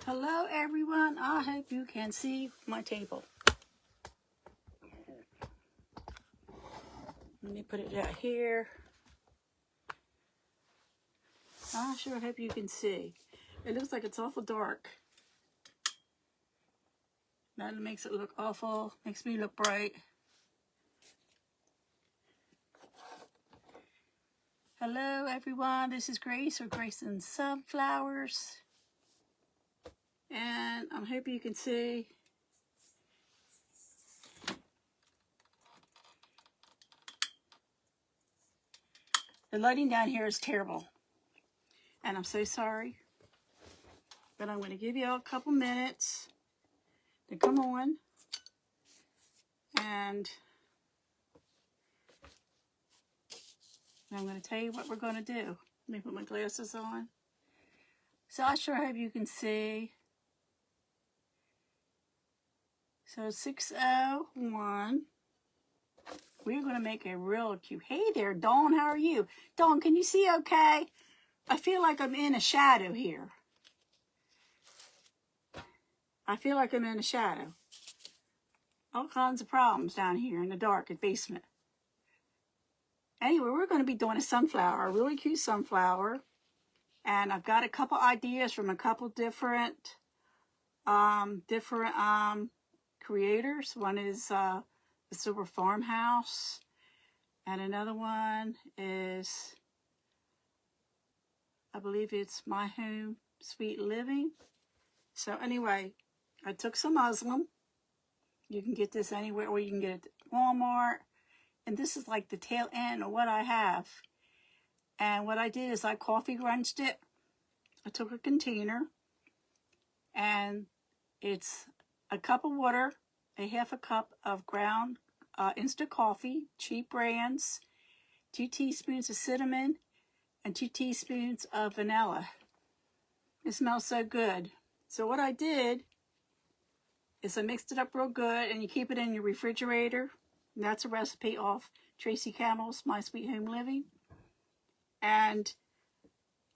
Hello everyone, I hope you can see my table. Let me put it out here. I sure hope you can see. It looks like it's awful dark. That makes it look awful, makes me look bright. Hello everyone, this is Grace or Grace and Sunflowers. And I'm hoping you can see. The lighting down here is terrible. And I'm so sorry. But I'm going to give you all a couple minutes to come on. And I'm going to tell you what we're going to do. Let me put my glasses on. So I sure hope you can see. So 601. We're going to make a real cute. Hey there, Dawn. How are you? Dawn, can you see okay? I feel like I'm in a shadow here. I feel like I'm in a shadow. All kinds of problems down here in the dark at basement. Anyway, we're going to be doing a sunflower, a really cute sunflower. And I've got a couple ideas from a couple different creators. One is the Silver Farmhouse. And another one is, I believe it's My Home Sweet Living. So anyway, I took some muslin. You can get this anywhere, or you can get it at Walmart. And this is like the tail end of what I have. And what I did is I coffee grunched it. I took a container, and it's a cup of water, a half a cup of ground instant coffee, cheap brands, 2 teaspoons of cinnamon, and 2 teaspoons of vanilla. It smells so good. So what I did is I mixed it up real good, and you keep it in your refrigerator. And that's a recipe off Tracy Campbell's My Sweet Home Living. And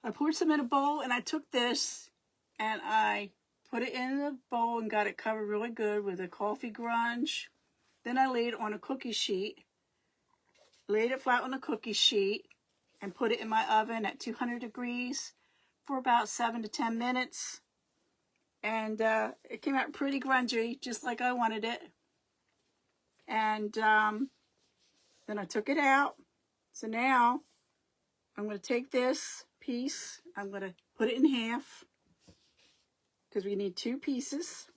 I poured some in a bowl, and I took this and I put it in the bowl and got it covered really good with a coffee grunge. Then I laid it on a cookie sheet, laid it flat on a cookie sheet, and put it in my oven at 200 degrees for about 7 to 10 minutes. And it came out pretty grungy, just like I wanted it. And then I took it out. So now I'm going to take this piece, I'm going to put it in half, because we need 2 pieces.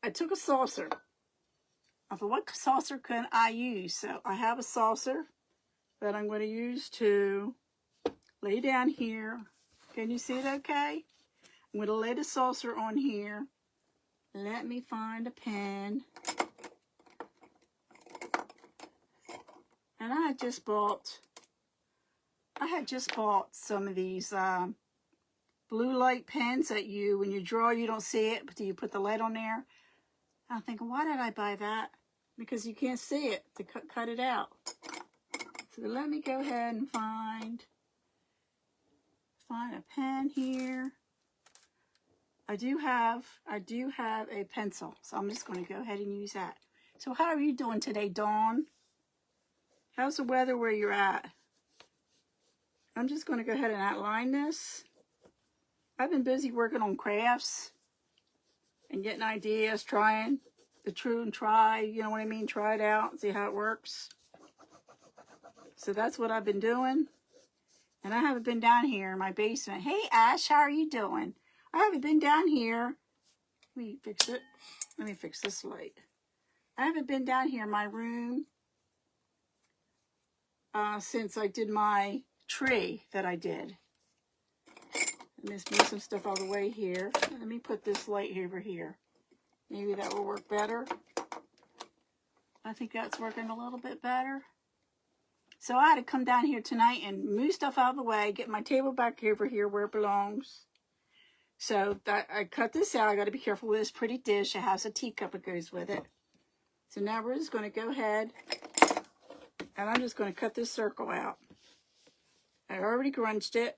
I took a saucer. I thought, what saucer can I use? So I have a saucer that I'm going to use to lay down here. Can you see it okay? I'm going to lay the saucer on here. Let me find a pen. And I had just bought some of these blue light pens that when you draw, you don't see it, but you put the light on there. I'm thinking, why did I buy that? Because you can't see it to cut it out. So let me go ahead and find a pen here. I do have a pencil, so I'm just going to go ahead and use that. So how are you doing today, Dawn? How's the weather where you're at? I'm just going to go ahead and outline this. I've been busy working on crafts and getting ideas, trying the true and try, you know what I mean? Try it out, see how it works. So that's what I've been doing. And I haven't been down here in my basement. Hey, Ash, how are you doing? I haven't been down here. Let me fix it. Let me fix this light. I haven't been down here in my room since I did my tree that I did. Let me just move some stuff out of the way here. Let me put this light over here. Maybe that will work better. I think that's working a little bit better. So I had to come down here tonight and move stuff out of the way, get my table back over here where it belongs. So I cut this out. I got to be careful with this pretty dish. It has a teacup that goes with it. So now we're just going to go ahead, and I'm just going to cut this circle out. I already grunched it.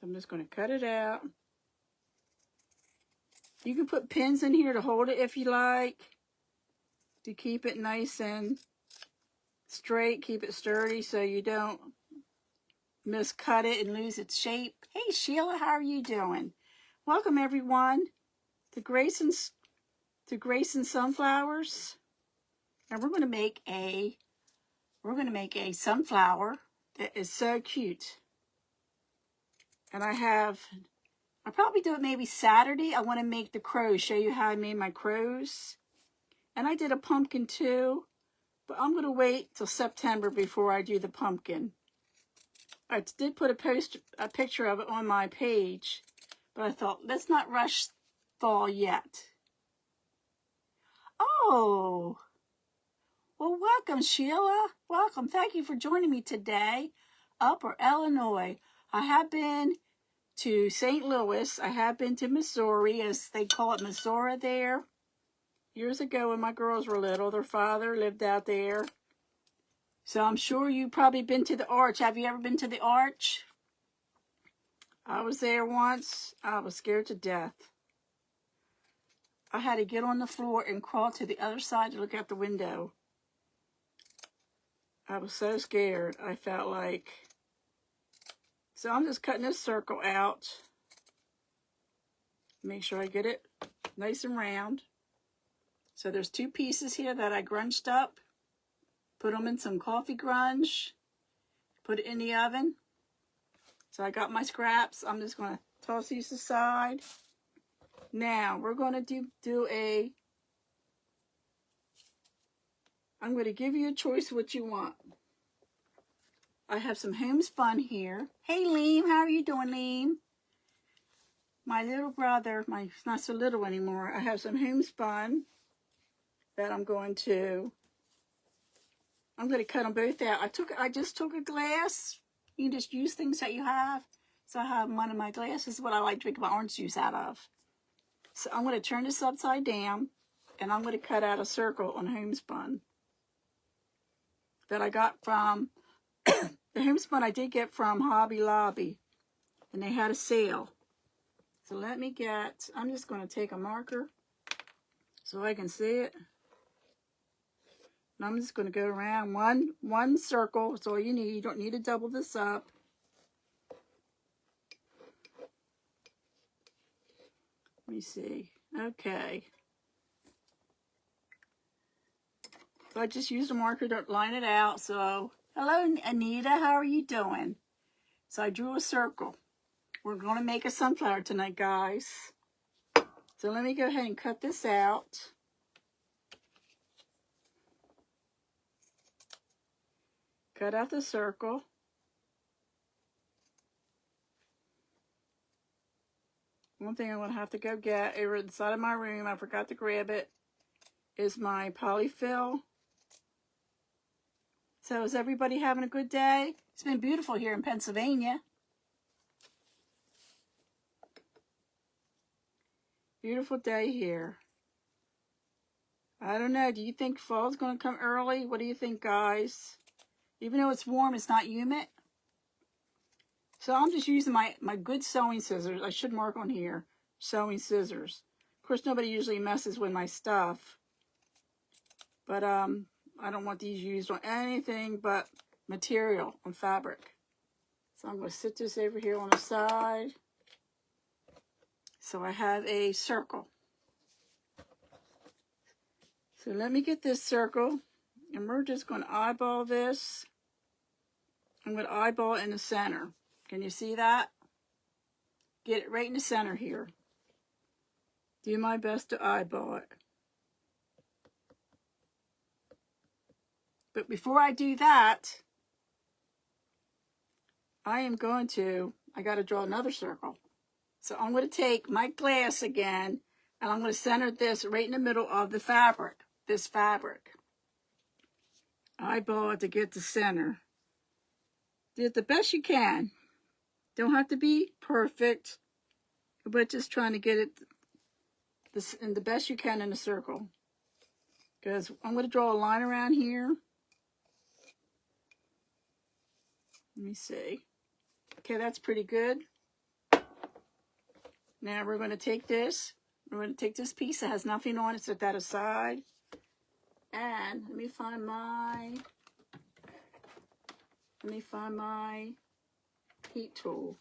I'm just going to cut it out. You can put pins in here to hold it if you like, to keep it nice and straight, keep it sturdy so you don't miscut it and lose its shape. Hey Sheila, how are you doing? Welcome everyone to Grace and Sunflowers. And we're going to make a sunflower that is so cute. And I'll probably do it maybe Saturday. I want to make the crows, show you how I made my crows. And I did a pumpkin too, but I'm going to wait till September before I do the pumpkin. I did put a picture of it on my page, but I thought, let's not rush fall yet. Oh, well, welcome, Sheila. Welcome. Thank you for joining me today. Upper Illinois. I have been to St. Louis. I have been to Missouri, as they call it, Missouri there. Years ago when my girls were little, their father lived out there. So I'm sure you've probably been to the Arch. Have you ever been to the Arch? I was there once. I was scared to death. I had to get on the floor and crawl to the other side to look out the window. I was so scared. I felt like... So I'm just cutting this circle out. Make sure I get it nice and round. So there's 2 pieces here that I grunched up. Put them in some coffee grunge. Put it in the oven. So I got my scraps. I'm just going to toss these aside. Now we're going to I'm going to give you a choice of what you want. I have some homespun here. Hey, Liam, how are you doing, Liam? My little brother, he's not so little anymore. I have some homespun that I'm going to cut them both out. I just took a glass. You can just use things that you have. So I have one of my glasses, what I like drinking my orange juice out of. So I'm going to turn this upside down, and I'm going to cut out a circle on homespun that I got from, the homespun I did get from Hobby Lobby, and they had a sale. So I'm just going to take a marker so I can see it. And I'm just going to go around one circle. That's all you need. You don't need to double this up. Let me see. Okay. So I just used a marker to line it out. So, hello, Anita. How are you doing? So I drew a circle. We're going to make a sunflower tonight, guys. So let me go ahead and cut this out. Cut out the circle. One thing I'm going to have to go get over the side of my room, I forgot to grab it, is my polyfill. So is everybody having a good day? It's been beautiful here in Pennsylvania. Beautiful day here. I don't know. Do you think fall's going to come early? What do you think, guys? Even though it's warm, it's not humid. So I'm just using my good sewing scissors. I should mark on here, sewing scissors. Of course, nobody usually messes with my stuff. But I don't want these used on anything but material, on fabric. So I'm going to sit this over here on the side. So I have a circle. So let me get this circle, and we're just going to eyeball this. I'm going to eyeball it in the center. Can you see that? Get it right in the center here. Do my best to eyeball it. But before I do that, I got to draw another circle. So I'm going to take my glass again, and I'm going to center this right in the middle of the fabric, this fabric. Eyeball it to get the center. Do it the best you can. Don't have to be perfect, but just trying to get it in the best you can in a circle. Because I'm going to draw a line around here. Let me see. Okay, that's pretty good. Now we're going to take this. We're going to take this piece that has nothing on it, set that aside. And let me find my heat tool.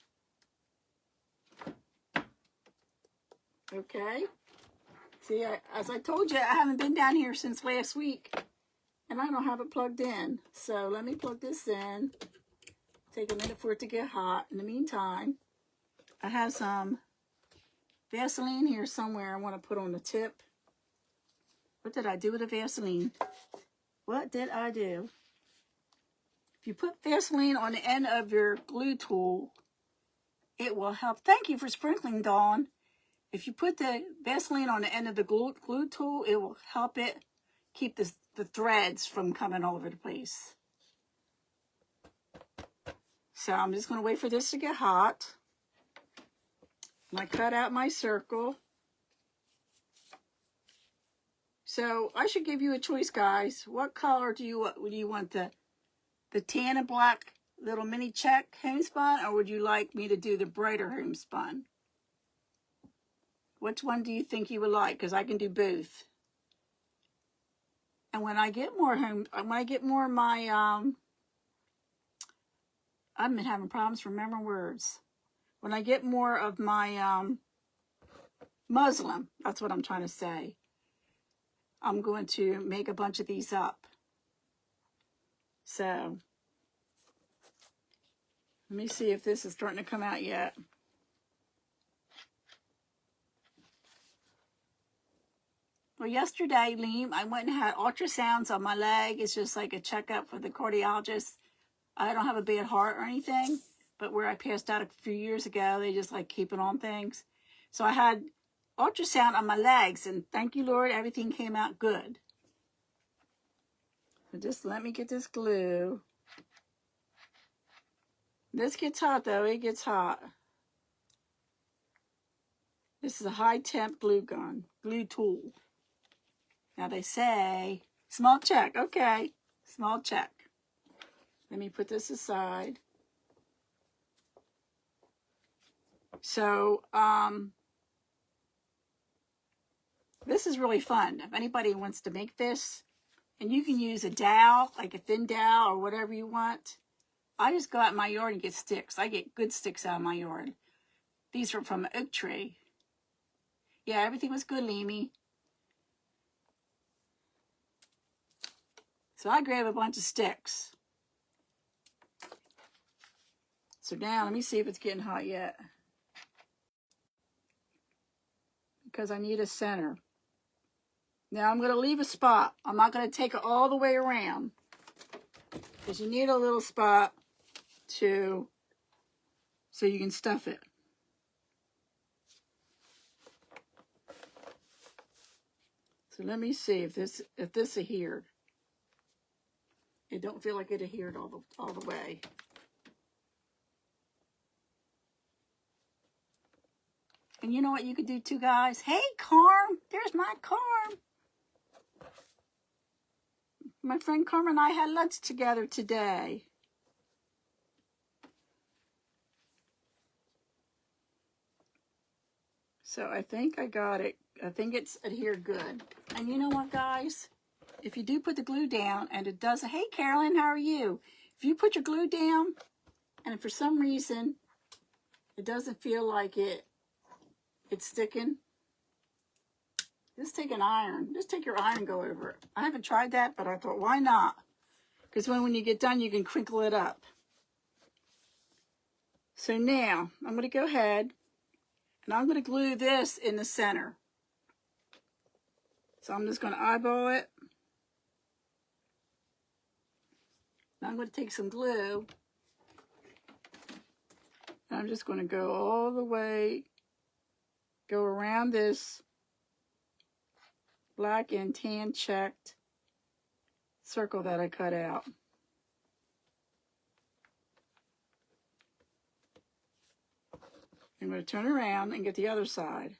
Okay. See, as I told you, I haven't been down here since last week. And I don't have it plugged in. So let me plug this in. Take a minute for it to get hot. In the meantime, I have some Vaseline here somewhere I want to put on the tip. What did I do with the Vaseline? What did I do? If you put Vaseline on the end of your glue tool, it will help. Thank you for sprinkling, Dawn. If you put the Vaseline on the end of the glue tool, it will help it keep the threads from coming all over the place. So I'm just going to wait for this to get hot. And I cut out my circle. So I should give you a choice, guys. What color do you want? Would you want the tan and black little mini check homespun, or would you like me to do the brighter homespun? Which one do you think you would like? Because I can do both. And when I get more of my I've been having problems remembering words. When I get more of my muslin, that's what I'm trying to say, I'm going to make a bunch of these up. So, let me see if this is starting to come out yet. Well, yesterday, Liam, I went and had ultrasounds on my leg. It's just like a checkup for the cardiologist. I don't have a bad heart or anything, but where I passed out a few years ago, they just like keeping on things. So I had ultrasound on my legs, and thank you, Lord, everything came out good. So just let me get this glue. This gets hot, though. It gets hot. This is a high-temp glue tool. Now they say, small check. Okay, small check. Let me put this aside. So, this is really fun. If anybody wants to make this, and you can use a dowel, like a thin dowel or whatever you want. I just go out in my yard and get sticks. I get good sticks out of my yard. These are from an oak tree. Yeah, everything was good, Leamy. So I grab a bunch of sticks. So now, let me see if it's getting hot yet. Because I need a center. Now I'm going to leave a spot. I'm not going to take it all the way around. Because you need a little spot so you can stuff it. So let me see if this adhered. It don't feel like it adhered all the way. And you know what you could do too, guys? Hey, Carm! There's my Carm! My friend Carm and I had lunch together today. So I think I got it. I think it's adhered good. And you know what, guys? If you do put the glue down and it doesn't... Hey, Carolyn, how are you? If you put your glue down and for some reason it doesn't feel like it's sticking, just take an iron. Just take your iron and go over it. I haven't tried that, but I thought, why not? Because when you get done, you can crinkle it up. So now, I'm going to go ahead and I'm going to glue this in the center. So I'm just going to eyeball it. Now I'm going to take some glue. And I'm just going to go all the way, go around this black and tan checked circle that I cut out. I'm going to turn around and get the other side.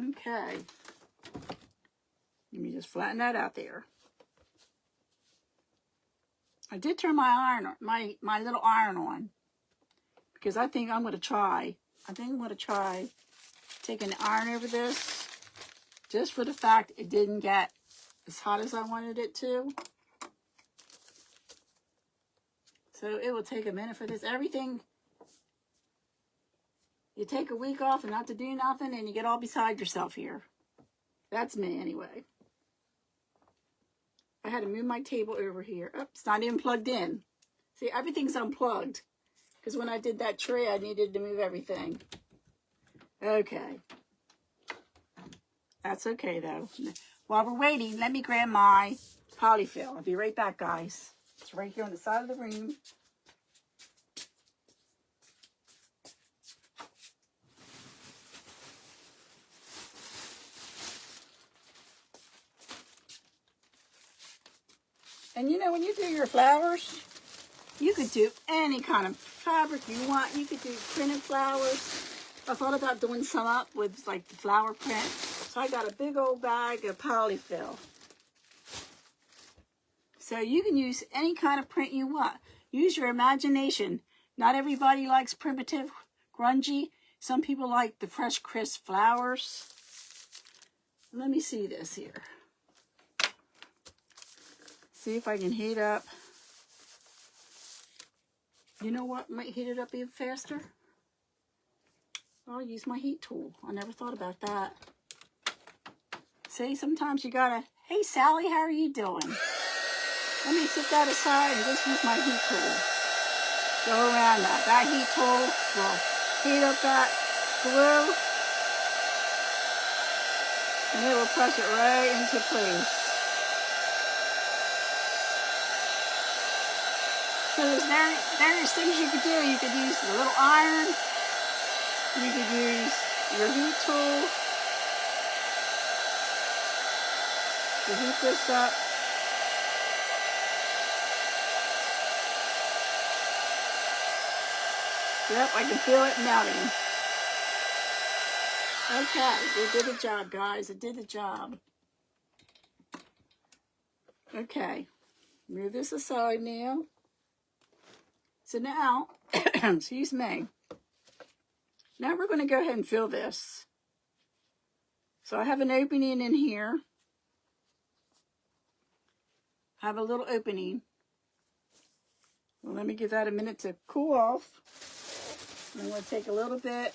Okay. Let me just flatten that out there. I did turn my little iron on because I think I'm going to try. I think I'm going to try taking the iron over this just for the fact it didn't get as hot as I wanted it to. So it will take a minute for this. Everything, you take a week off and not to do nothing and you get all beside yourself here. That's me anyway. I had to move my table over here. Oh, it's not even plugged in. See, everything's unplugged. Because when I did that tray, I needed to move everything. Okay. That's okay, though. While we're waiting, let me grab my polyfill. I'll be right back, guys. It's right here on the side of the room. And you know, when you do your flowers, you could do any kind of fabric you want. You could do printed flowers. I thought about doing some up with like the flower print. So I got a big old bag of polyfill. So you can use any kind of print you want. Use your imagination. Not everybody likes primitive, grungy. Some people like the fresh, crisp flowers. Let me see this here. See if I can heat up. You know what might heat it up even faster? I'll use my heat tool. I never thought about that. See, sometimes you gotta, hey Sally, how are you doing? Let me set that aside and just use my heat tool. Go around that. That heat tool will heat up that glue. And it will press it right into place. So there's various things you could do. You could use the little iron. You could use your heat tool to heat this up. Yep, I can feel it melting. Okay, we did the job, guys. It did the job. Okay, move this aside now. So now, excuse me. Now we're going to go ahead and fill this. So I have an opening in here. I have a little opening. Well, let me give that a minute to cool off. I'm going to take a little bit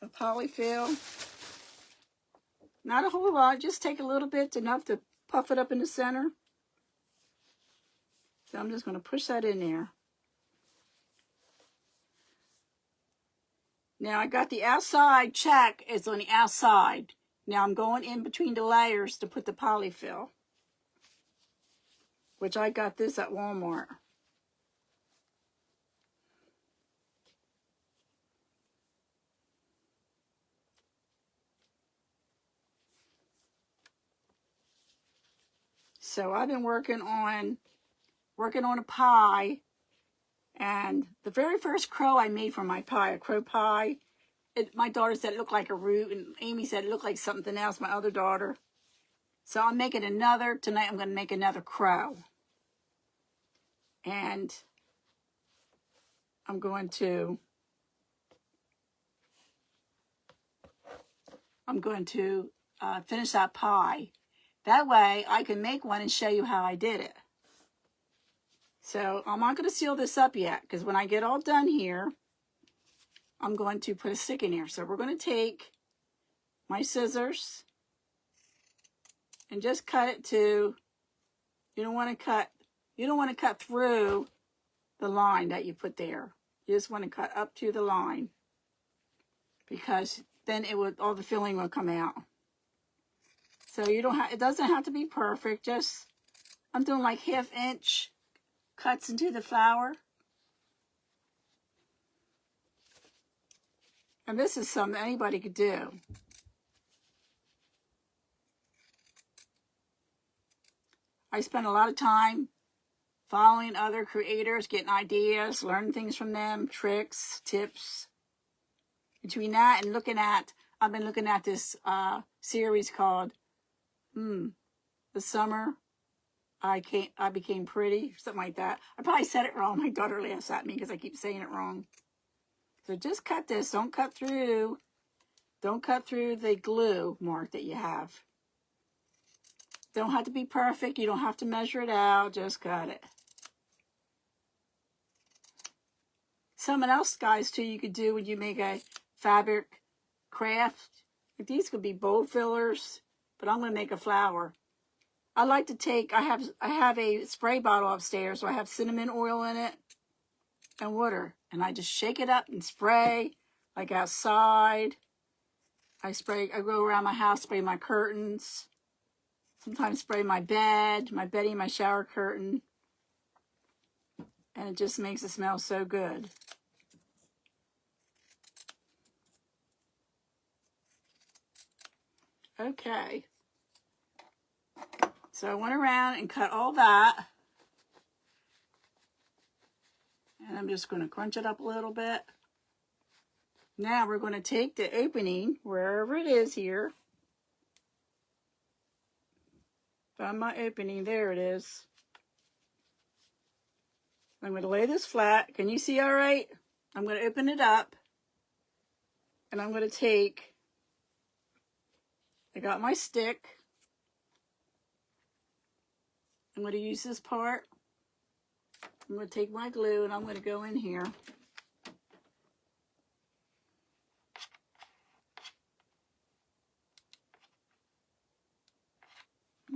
of polyfill. Not a whole lot, just take a little bit, enough to puff it up in the center. So I'm just going to push that in there. Now I got the outside check, it's on the outside. Now I'm going in between the layers to put the polyfill. Which I got this at Walmart. So I've been working on a pie, and the very first crow I made for my pie, a crow pie, my daughter said it looked like a root, and Amy said it looked like something else, my other daughter. So I'm making another, tonight I'm going to make another crow. And I'm going to finish that pie. That way I can make one and show you how I did it. So I'm not going to seal this up yet, because when I get all done here, I'm going to put a stick in here. So we're going to take my scissors and just cut it to, you don't want to cut through the line that you put there. You just want to cut up to the line, because then all the filling will come out. So it doesn't have to be perfect. Just, I'm doing like 1/2 inch cuts into the flour. And this is something anybody could do. I spend a lot of time following other creators, getting ideas, learning things from them, tricks, tips. Between that and I've been looking at this series called The Summer I became pretty, something like that. I probably said it wrong. My daughter laughs at me because I keep saying it wrong. So just cut this. Don't cut through. Don't cut through the glue mark that you have. Don't have to be perfect. You don't have to measure it out. Just cut it. Something else, guys, too, you could do when you make a fabric craft. These could be bowl fillers, but I'm going to make a flower. I like to take, I have a spray bottle upstairs, so I have cinnamon oil in it and water. And I just shake it up and spray, like outside. I go around my house, spray my curtains. Sometimes spray my bed, my shower curtain. And it just makes it smell so good. Okay. So I went around and cut all that. And I'm just going to crunch it up a little bit. Now we're going to take the opening, wherever it is here. Found my opening. There it is. I'm going to lay this flat. Can you see all right? I'm going to open it up. And I'm going to take, I got my stick. I'm going to use this part. I'm going to take my glue and I'm going to go in here.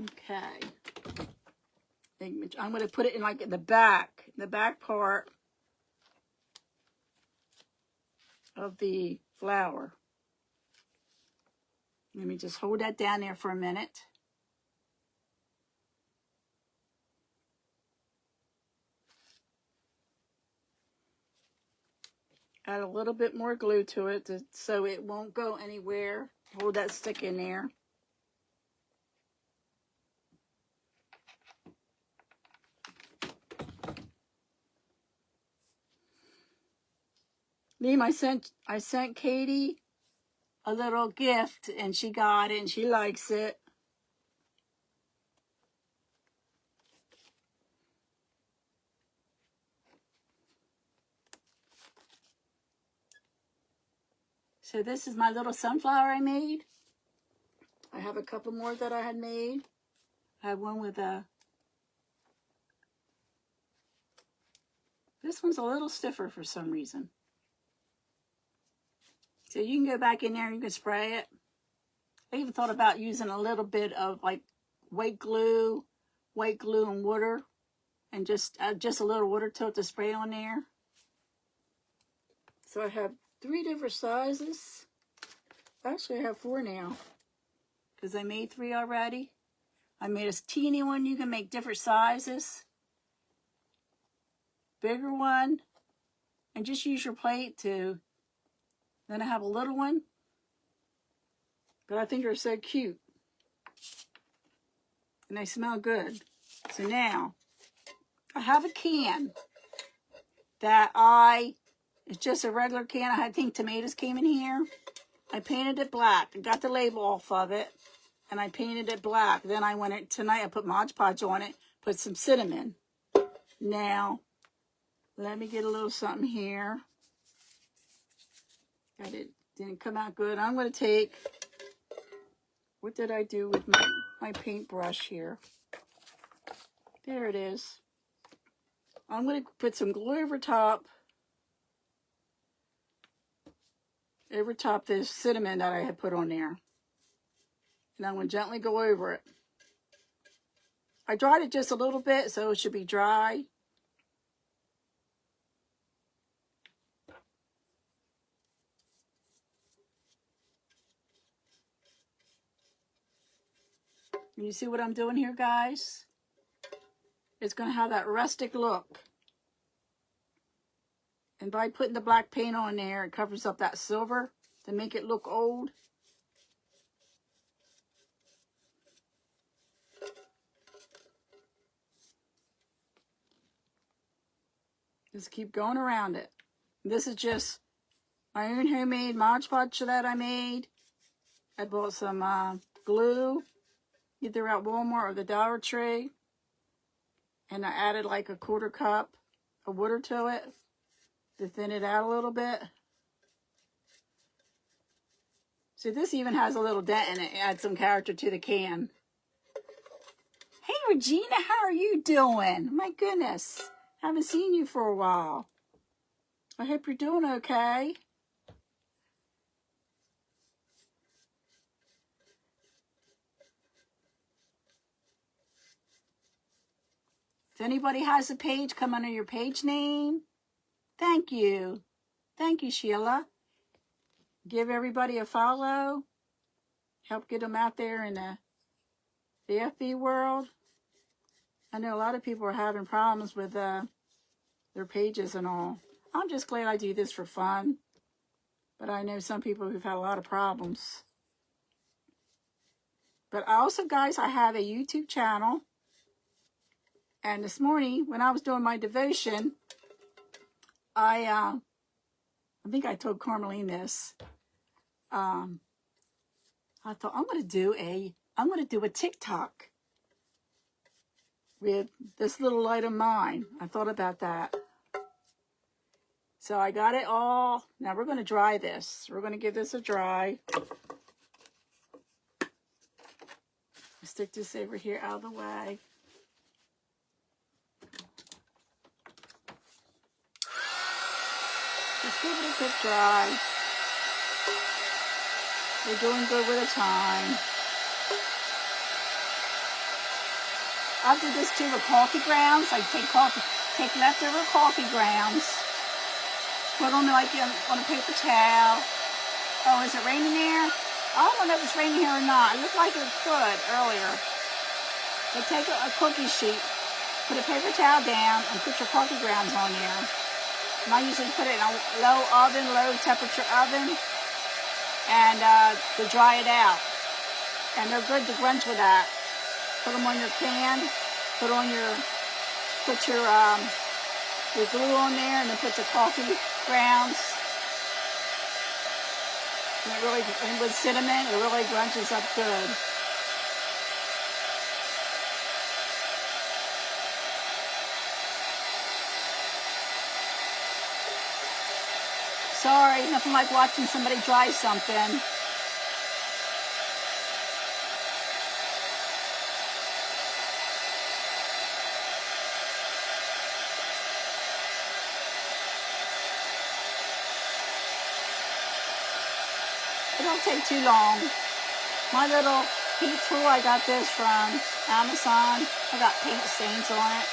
Okay. I'm going to put it in like the back part of the flower. Let me just hold that down there for a minute. Add a little bit more glue to it so it won't go anywhere. Hold that stick in there. I sent Katie a little gift and she got it and she likes it. So this is my little sunflower I made. I have a couple more that I had made. I have one with a... This one's a little stiffer for some reason. So you can go back in there and you can spray it. I even thought about using a little bit of like white glue and water. And just add just a little water to it to spray on there. So I have 3 different sizes. Actually, I have 4 now. Because I made 3 already. I made a teeny one. You can make different sizes. Bigger one. And just use your plate to... Then I have a little one. But I think they're so cute. And they smell good. So now, I have a can that it's just a regular can. I think tomatoes came in here. I painted it black. I got the label off of it. And I painted it black. Then tonight I put Mod Podge on it. Put some cinnamon. Now, let me get a little something here. It didn't come out good. I'm going to take, what did I do with my paintbrush here? There it is. I'm going to put some glue over top this cinnamon that I had put on there. And I'm going to gently go over it. I dried it just a little bit, so it should be dry. And you see what I'm doing here, guys? It's going to have that rustic look. And by putting the black paint on there, it covers up that silver to make it look old. Just keep going around it. This is just my own homemade Mod Podge that I made. I bought some glue, either at Walmart or the Dollar Tree. And I added like a 1/4 cup of water to it to thin it out a little bit. So this even has a little dent in it. Add some character to the can. Hey, Regina, how are you doing? My goodness. Haven't seen you for a while. I hope you're doing okay. If anybody has a page, come under your page name. Thank you. Thank you, Sheila. Give everybody a follow. Help get them out there in the FB world. I know a lot of people are having problems with their pages and all. I'm just glad I do this for fun. But I know some people who've had a lot of problems. But also, guys, I have a YouTube channel. And this morning, when I was doing my devotion, I think I told Carmeline this. I thought I'm going to do a TikTok with this little light of mine. I thought about that. So I got it all. Now we're going to dry this. We're going to give this a dry. Stick this over here out of the way. Just give it a quick dry. We're doing good with the time. I do this too with coffee grounds. I take leftover coffee grounds, put them like on a paper towel. Oh, is it raining there? I don't know if it's raining here or not. It looked like it could earlier. But take a cookie sheet, put a paper towel down, and put your coffee grounds on there. And I usually put it in a low temperature oven, and to dry it out. And they're good to crunch with that. Put them on your can, put your glue on there, and then put your coffee grounds. And with cinnamon, it really crunches up good. Sorry, nothing like watching somebody dry something. It don't take too long. My little heat tool, I got this from Amazon. I got paint stains on it.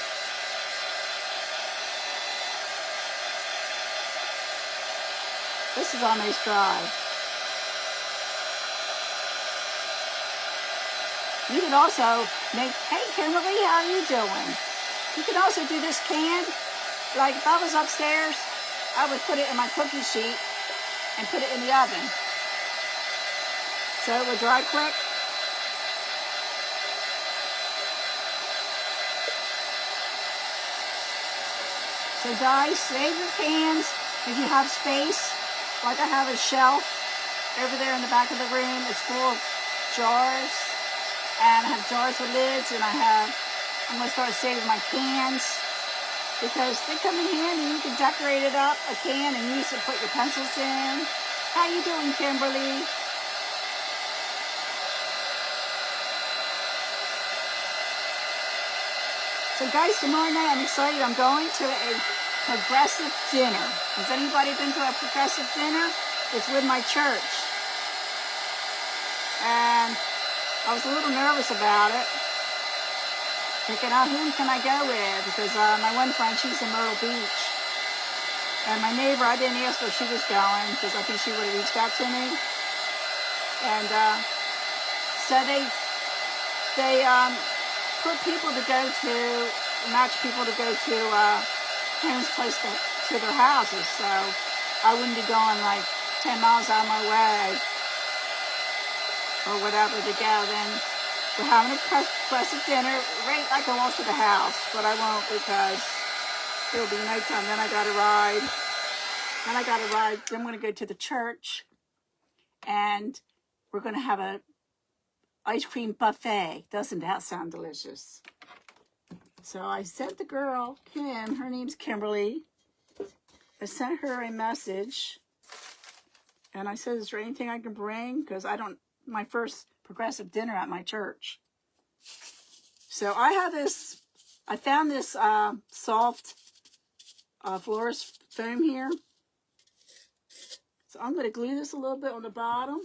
This is almost dry. You can also make, hey Kimberly, how are you doing? You can also do this can, like if I was upstairs, I would put it in my cookie sheet and put it in the oven. So it would dry quick. So guys, save your cans if you have space. Like I have a shelf over there in the back of the room. It's full of jars. And I have jars with lids, and I'm going to start saving my cans because they come in handy. You can decorate it up, a can, and use it to put your pencils in. How you doing, Kimberly? So guys, tomorrow night I'm excited. I'm going to a progressive dinner. Has anybody been to a progressive dinner? It's with my church. And I was a little nervous about it. Thinking, whom can I go with? Because my one friend, she's in Myrtle Beach. And my neighbor, I didn't ask her if she was going because I think she would have reached out to me. And so they put people to go to, match people to go to homes close to their houses. So I wouldn't be going like 10 miles out of my way or whatever to go. Then we're having a progressive dinner right like I walk to the house, but I won't because it'll be nighttime. Then I got to ride. Then I'm going to go to the church, and we're going to have a ice cream buffet. Doesn't that sound delicious? So I sent the girl, Kim, her name's Kimberly. I sent her a message. And I said, is there anything I can bring? Because my first progressive dinner at my church. So I found this soft florist foam here. So I'm going to glue this a little bit on the bottom.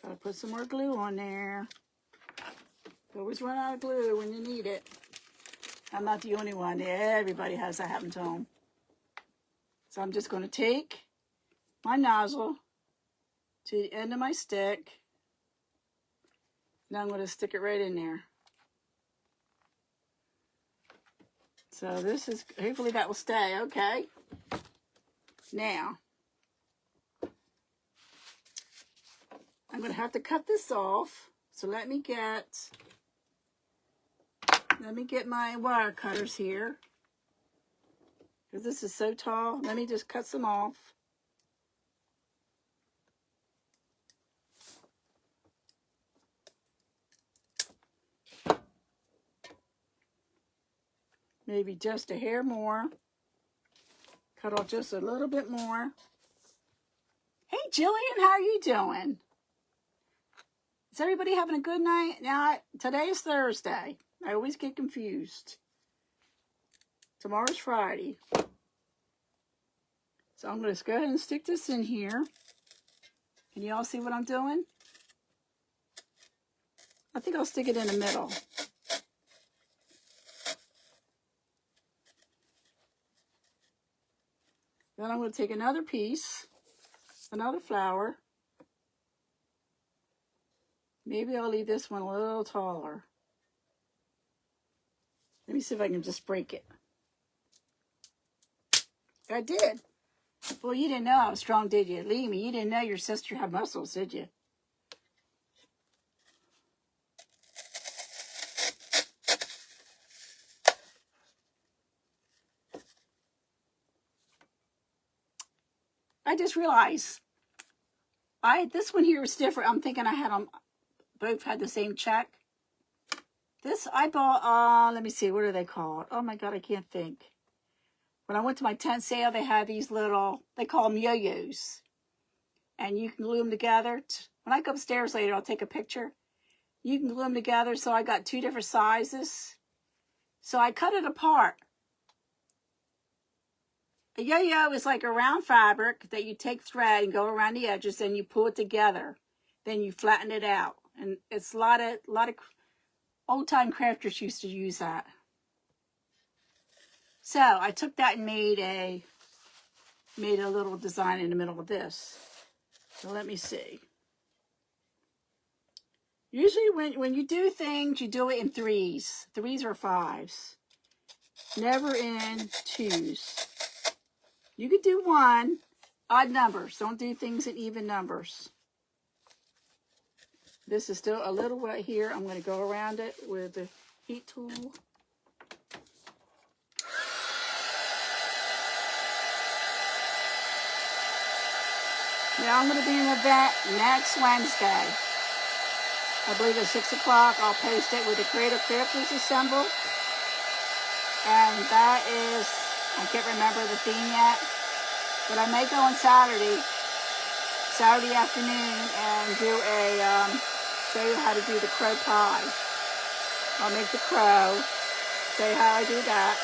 Gotta put some more glue on there. You always run out of glue when you need it. I'm not the only one. Everybody has that happen to them. So I'm just going to take my nozzle to the end of my stick. Now I'm going to stick it right in there. So this is, hopefully that will stay. Okay. Now, I'm going to have to cut this off. So let me get my wire cutters here. Because this is so tall. Let me just cut some off. Maybe just a hair more. Cut off just a little bit more. Hey, Jillian, how are you doing? Is everybody having a good night? Now, today's Thursday. I always get confused. Tomorrow's Friday. So I'm going to go ahead and stick this in here. Can you all see what I'm doing? I think I'll stick it in the middle. Then I'm going to take another piece, another flower. Maybe I'll leave this one a little taller. Let me see if I can just break it. I did. Well, you didn't know I was strong, did you? Leave me. You didn't know your sister had muscles, did you? I just realized this one here is different. I'm thinking I had them both had the same check. This I bought, let me see, what are they called? Oh my God, I can't think. When I went to my tent sale, they had these little, they call them yo-yos. And you can glue them together. When I go upstairs later, I'll take a picture. You can glue them together. So I got 2 different sizes. So I cut it apart. A yo-yo is like a round fabric that you take thread and go around the edges, and you pull it together. Then you flatten it out. And it's a lot of old-time crafters used to use that. So I took that and made a little design in the middle of this. So let me see. Usually when you do things, you do it in 3s. 3s or 5s. Never in 2s. You could do 1, odd numbers. Don't do things in even numbers. This is still a little wet here. I'm going to go around it with the heat tool. Now I'm going to be in an event next Wednesday. I believe at 6 o'clock. I'll post it with the Creative Crafters Assemble. And that is, I can't remember the theme yet. But I may go on Saturday afternoon and do show you how to do the crow pie. I'll make the crow, show you how I do that.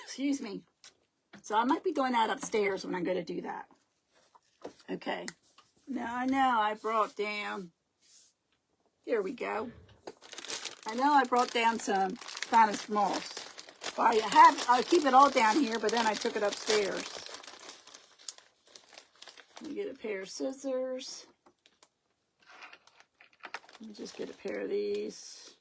Excuse me. So I might be doing that upstairs when I'm going to do that. Okay. Now I know I brought down, here we go. I know I brought down some Spanish moss. Well, I keep it all down here, but then I took it upstairs. Let me get a pair of scissors. Let me just get a pair of these.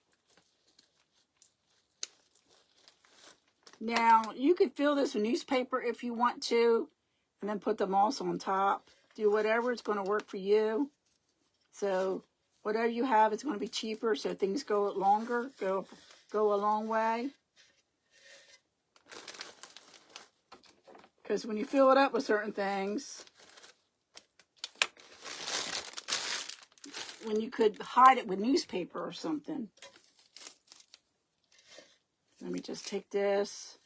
Now, you could fill this with newspaper if you want to, and then put the moss on top. Do whatever is going to work for you. So, whatever you have is going to be cheaper, so things go longer, go a long way. Because when you fill it up with certain things, when you could hide it with newspaper or something. Let me just take this.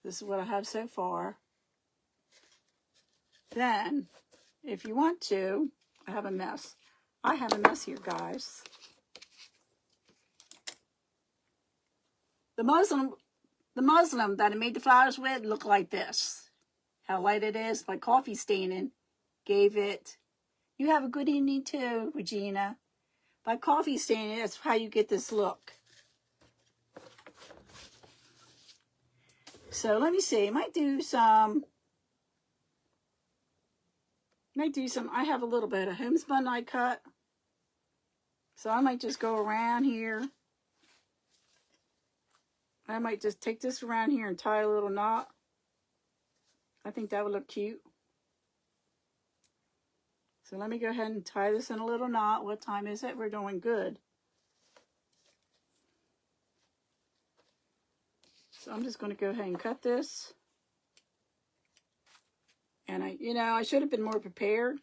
This is what I have so far. Then, if you want to, I have a mess. I have a mess here, guys. The muslin that I made the flowers with looked like this. How light it is. My coffee staining gave it. You have a good evening too, Regina. By coffee staining, that's how you get this look. So let me see. I might do some. I have a little bit of homespun I cut. So I might just go around here. I might just take this around here and tie a little knot. I think that would look cute. So let me go ahead and tie this in a little knot. What time is it? We're doing good. So I'm just going to go ahead and cut this. And I should have been more prepared.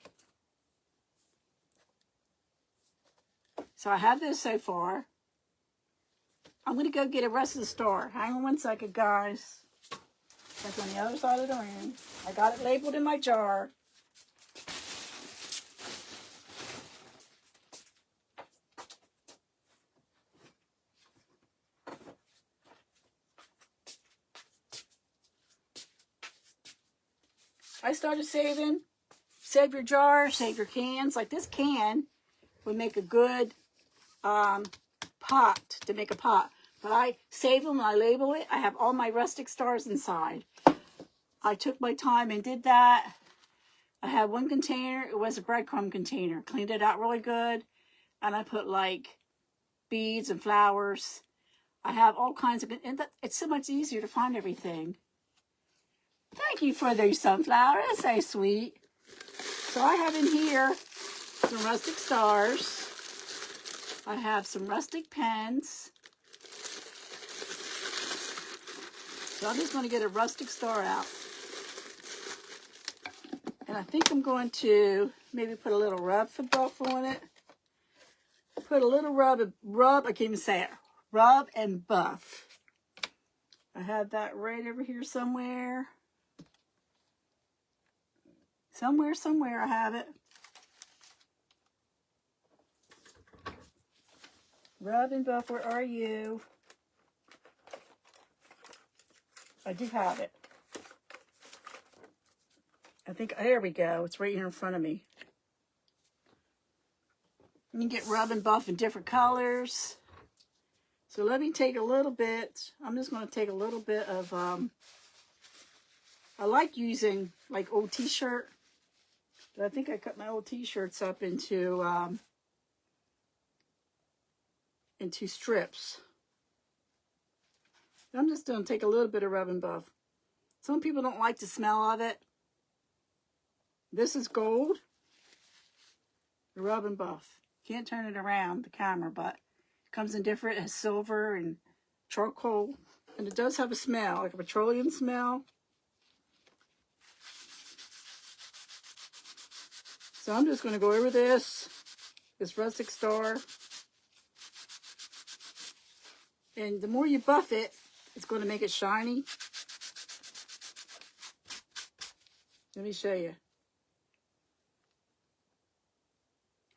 So I have this so far. I'm going to go get the rest of the star. Hang on one second, guys. That's on the other side of the room. I got it labeled in my jar. I started saving. Save your jar, save your cans. Like this can would make a good pot, to make a pot. But I save them and I label it. I have all my rustic stars inside. I took my time and did that. I had one container. It was a breadcrumb container. Cleaned it out really good. And I put like beads and flowers. I have all kinds of, and it's so much easier to find everything. Thank you for those sunflowers. That's so sweet. So I have in here some rustic stars. I have some rustic pens. So I'm just going to get a rustic star out. And I think I'm going to maybe put a little rub for buff on it. Put a little rub, I can't even say it. Rub and buff. I have that right over here somewhere. Somewhere I have it. Rub and buff, where are you? I do have it. I think, there we go. It's right here in front of me. You can get rub and buff in different colors. So let me take a little bit. I'm just going to take a little bit of, I like using like old t-shirt. But I think I cut my old t-shirts up into strips. I'm just going to take a little bit of rub and buff. Some people don't like the smell of it. This is gold. The rub and buff. Can't turn it around, the camera, but it comes in different. It has silver and charcoal. And it does have a smell, like a petroleum smell. So I'm just going to go over this rustic star. And the more you buff it, it's going to make it shiny. Let me show you.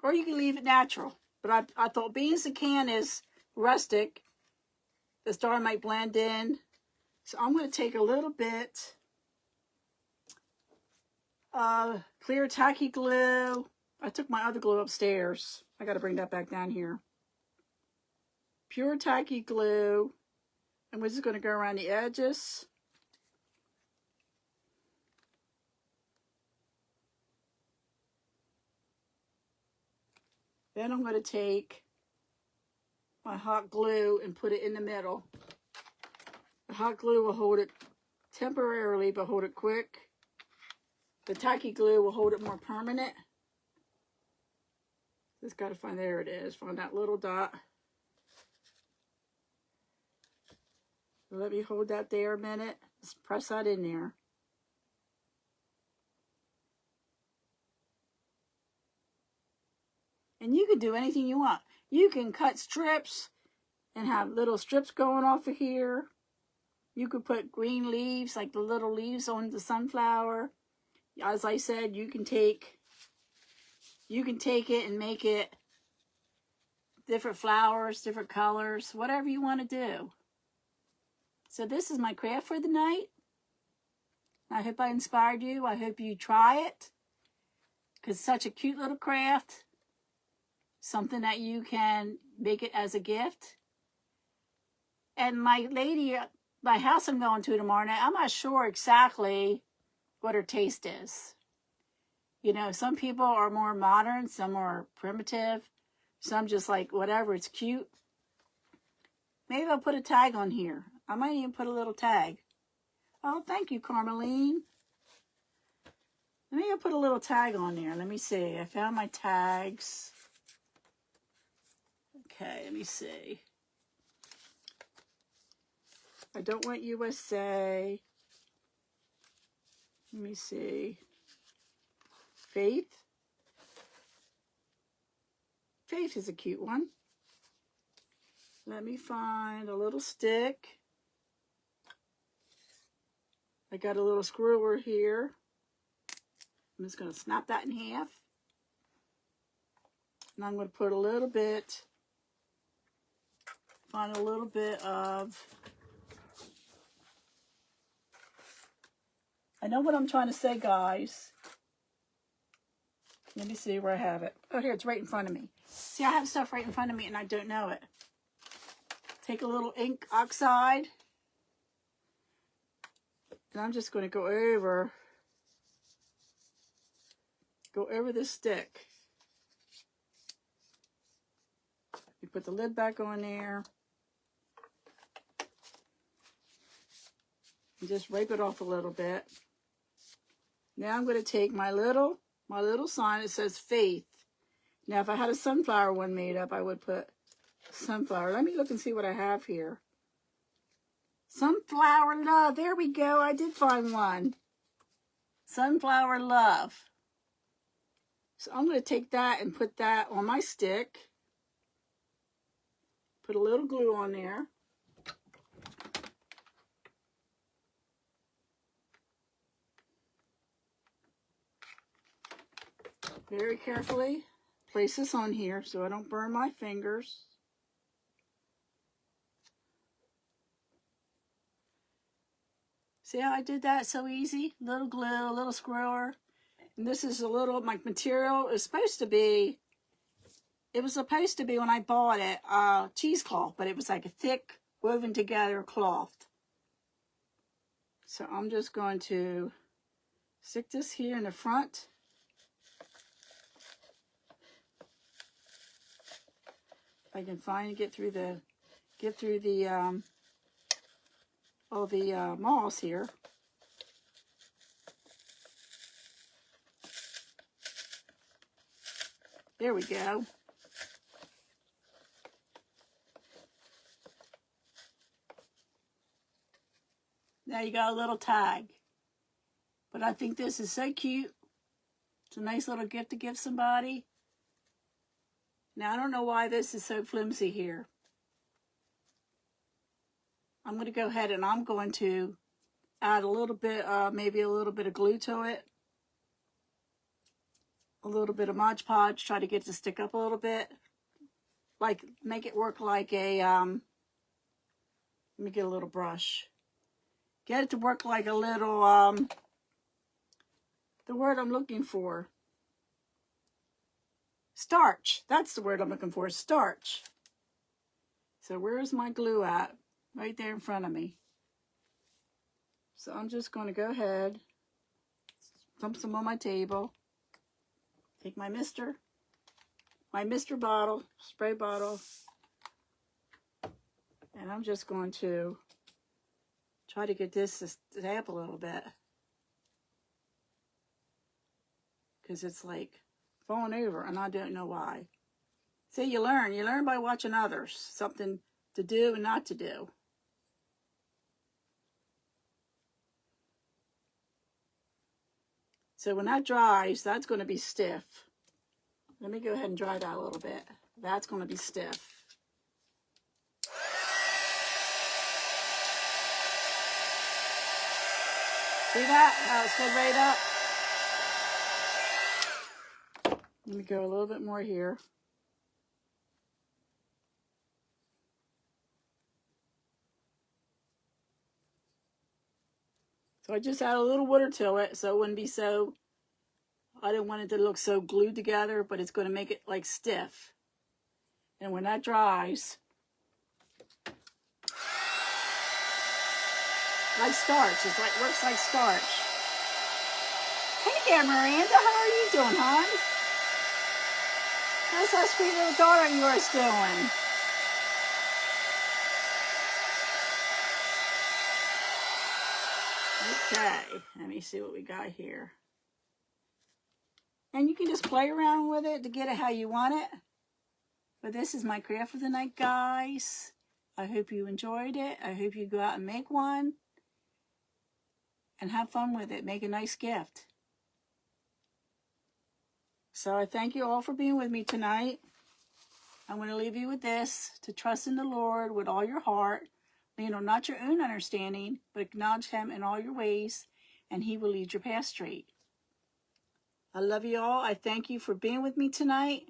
Or you can leave it natural. But I thought being the can is rustic, the star might blend in. So I'm going to take a little bit clear tacky glue. I took my other glue upstairs. I got to bring that back down here. Pure tacky glue. And we're just going to go around the edges. Then I'm going to take my hot glue and put it in the middle. The hot glue will hold it temporarily, but hold it quick. The tacky glue will hold it more permanent. Just got to find, there it is, find that little dot. Let me hold that there a minute. Just press that in there. And you can do anything you want. You can cut strips and have little strips going off of here. You could put green leaves, like the little leaves on the sunflower. As I said, you can take it and make it different flowers, different colors, whatever you want to do. So this is my craft for the night. I hope I inspired you. I hope you try it, because it's such a cute little craft. Something that you can make it as a gift. And my lady, my house I'm going to tomorrow night, I'm not sure exactly what her taste is. You know, some people are more modern, some are primitive, some just like whatever, it's cute. Maybe I'll put a tag on here. I might even put a little tag. Oh, thank you, Carmeline. Maybe I'll put a little tag on there. Let me see. I found my tags. Okay, let me see. I don't want USA. Let me see. Faith. Faith is a cute one. Let me find a little stick. I got a little screwer here. I'm just going to snap that in half. And I'm going to put a little bit, find a little bit of, I know what I'm trying to say, guys. Let me see where I have it. Oh, here, it's right in front of me. See, I have stuff right in front of me and I don't know it. Take a little ink oxide. And I'm just going to go over this stick. You put the lid back on there. And just wipe it off a little bit. Now I'm going to take my little sign. It says Faith. Now if I had a sunflower one made up, I would put sunflower. Let me look and see what I have here. Sunflower love. There we go. I did find one. Sunflower love. So I'm going to take that and put that on my stick. Put a little glue on there. Very carefully place this on here so I don't burn my fingers. See how I did that so easy? Little glue, a little screwer. And this is a little, my material is supposed to be, it was supposed to be when I bought it, cheesecloth, but it was like a thick, woven together cloth. So I'm just going to stick this here in the front. If I can finally get through all the moss here. There we go. Now you got a little tag. But I think this is so cute. It's a nice little gift to give somebody. Now I don't know why this is so flimsy here. I'm going to go ahead and I'm going to add a little bit, maybe a little bit of glue to it. A little bit of Mod Podge, try to get it to stick up a little bit. Like, make it work like a, let me get a little brush. Get it to work like a little, the word I'm looking for. Starch. That's the word I'm looking for, starch. So where's my glue at? Right there in front of me. So I'm just going to go ahead, dump some on my table. Take my mister bottle, spray bottle, and I'm just going to try to get this to stay up a little bit. Because it's like falling over, and I don't know why. See, you learn by watching others. Something to do and not to do. So when that dries, that's going to be stiff. Let me go ahead and dry that a little bit. That's going to be stiff. See that? How it's good right up? Let me go a little bit more here. So I just add a little water to it so it wouldn't be so, I didn't want it to look so glued together, but it's going to make it like stiff. And when that dries, like starch, it's like, works like starch. Hey there, Miranda, how are you doing, hon? How's that sweet little daughter of yours doing? Okay, let me see what we got here. And you can just play around with it to get it how you want it. But this is my craft for the night, guys. I hope you enjoyed it. I hope you go out and make one. And have fun with it. Make a nice gift. So I thank you all for being with me tonight. I'm going to leave you with this. To trust in the Lord with all your heart. Lean on not your own understanding, but acknowledge Him in all your ways. And He will lead your path straight. I love you all. I thank you for being with me tonight.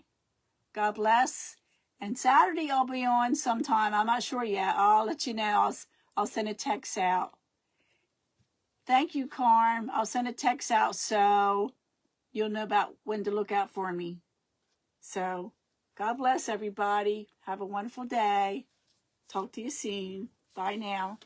God bless. And Saturday I'll be on sometime. I'm not sure yet. I'll let you know. I'll send a text out. Thank you, Carm. I'll send a text out so you'll know about when to look out for me. So, God bless everybody. Have a wonderful day. Talk to you soon. Bye now.